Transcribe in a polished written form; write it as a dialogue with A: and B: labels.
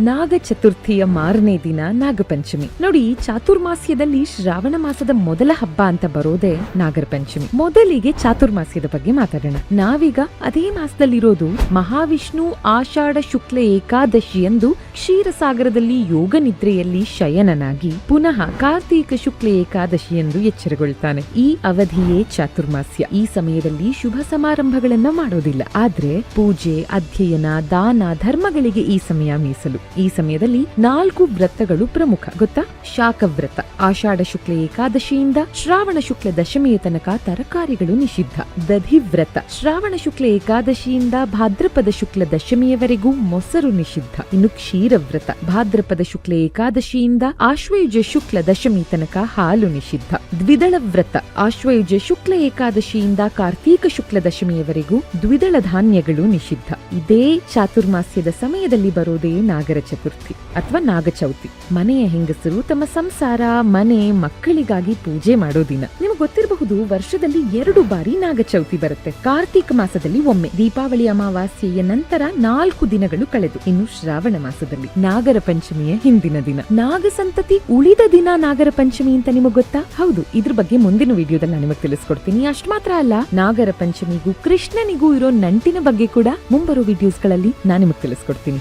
A: ನಾಗ ಚತುರ್ಥಿಯ ಮಾರನೇ ದಿನ ನಾಗಪಂಚಮಿ. ನೋಡಿ, ಚಾತುರ್ಮಾಸ್ಯದಲ್ಲಿ ಶ್ರಾವಣ ಮಾಸದ ಮೊದಲ ಹಬ್ಬ ಅಂತ ಬರೋದೇ ನಾಗರ ಪಂಚಮಿ. ಮೊದಲಿಗೆ ಚಾತುರ್ಮಾಸ್ಯದ ಬಗ್ಗೆ ಮಾತಾಡೋಣ. ನಾವೀಗ ಅದೇ ಮಾಸದಲ್ಲಿರೋದು ಮಹಾವಿಷ್ಣು ಆಷಾಢ ಶುಕ್ಲ ಏಕಾದಶಿಯಂದು ಕ್ಷೀರಸಾಗರದಲ್ಲಿ ಯೋಗ ನಿದ್ರೆಯಲ್ಲಿ ಶಯನನಾಗಿ ಪುನಃ ಕಾರ್ತೀಕ ಶುಕ್ಲ ಏಕಾದಶಿಯಂದು ಎಚ್ಚರಗೊಳ್ತಾನೆ. ಈ ಅವಧಿಯೇ ಚಾತುರ್ಮಾಸ್ಯ. ಈ ಸಮಯದಲ್ಲಿ ಶುಭ ಸಮಾರಂಭಗಳನ್ನ ಮಾಡೋದಿಲ್ಲ. ಆದ್ರೆ ಪೂಜೆ, ಅಧ್ಯಯನ, ದಾನ, ಧರ್ಮಗಳಿಗೆ ಈ ಸಮಯ ಮೀಸಲು. ಈ ಸಮಯದಲ್ಲಿ 4 ವ್ರತಗಳು ಪ್ರಮುಖ. ಗೊತ್ತಾ? ಶಾಕವ್ರತ ಆಷಾಢ ಶುಕ್ಲ ಏಕಾದಶಿಯಿಂದ ಶ್ರಾವಣ ಶುಕ್ಲ ದಶಮಿಯ ತನಕ ತರಕಾರಿಗಳು ನಿಷಿದ್ಧ. ದಧಿವ್ರತ ಶ್ರಾವಣ ಶುಕ್ಲ ಏಕಾದಶಿಯಿಂದ ಭಾದ್ರಪದ ಶುಕ್ಲ ದಶಮಿಯವರೆಗೂ ಮೊಸರು ನಿಷಿದ್ಧ. ಇನ್ನು ಕ್ಷೀರವ್ರತ ಭಾದ್ರಪದ ಶುಕ್ಲ ಏಕಾದಶಿಯಿಂದ ಆಶ್ವಯುಜ ಶುಕ್ಲ ದಶಮಿ ತನಕ ಹಾಲು ನಿಷಿದ್ಧ. ದ್ವಿದಳ ವ್ರತ ಆಶ್ವಯುಜ ಶುಕ್ಲ ಏಕಾದಶಿಯಿಂದ ಕಾರ್ತೀಕ ಶುಕ್ಲ ದಶಮಿಯವರೆಗೂ ದ್ವಿದಳ ಧಾನ್ಯಗಳು ನಿಷಿದ್ಧ. ಇದೇ ಚಾತುರ್ಮಾಸ್ಯದ ಸಮಯದಲ್ಲಿ ಬರೋದೇ ನಾಗರ ಚತುರ್ಥಿ ಅಥವಾ ನಾಗಚೌತಿ. ಮನೆಯ ಹೆಂಗಸರು ತಮ್ಮ ಸಂಸಾರ, ಮನೆ, ಮಕ್ಕಳಿಗಾಗಿ ಪೂಜೆ ಮಾಡೋ ದಿನ. ನಿಮಗೆ ಗೊತ್ತಿರಬಹುದು, ವರ್ಷದಲ್ಲಿ 2 ಬಾರಿ ನಾಗಚೌತಿ ಬರುತ್ತೆ. ಕಾರ್ತೀಕ ಮಾಸದಲ್ಲಿ ಒಮ್ಮೆ, ದೀಪಾವಳಿ ಅಮಾವಾಸ್ಯೆಯ ನಂತರ 4 ದಿನಗಳು ಕಳೆದು, ಇನ್ನು ಶ್ರಾವಣ ಮಾಸದಲ್ಲಿ ನಾಗರ ಪಂಚಮಿಯ ಹಿಂದಿನ ದಿನ. ನಾಗ ಸಂತತಿ ಉಳಿದ ದಿನ ನಾಗರ ಪಂಚಮಿ ಅಂತ ನಿಮಗೆ ಗೊತ್ತಾ? ಹೌದು, ಇದ್ರ ಬಗ್ಗೆ ಮುಂದಿನ ವಿಡಿಯೋದಲ್ಲಿ ನಾನು ನಿಮಗೆ ತಿಳಿಸ್ಕೊಡ್ತೀನಿ. ಅಷ್ಟು ಮಾತ್ರ ಅಲ್ಲ, ನಾಗರ ಪಂಚಮಿಗೂ ಕೃಷ್ಣನಿಗೂ ಇರೋ ನಂಟಿನ ಬಗ್ಗೆ ಕೂಡ ಮುಂಬರೋ ವಿಡಿಯೋಸ್ಗಳಲ್ಲಿ ನಾನು ನಿಮಗೆ ತಿಳಿಸ್ಕೊಡ್ತೀನಿ.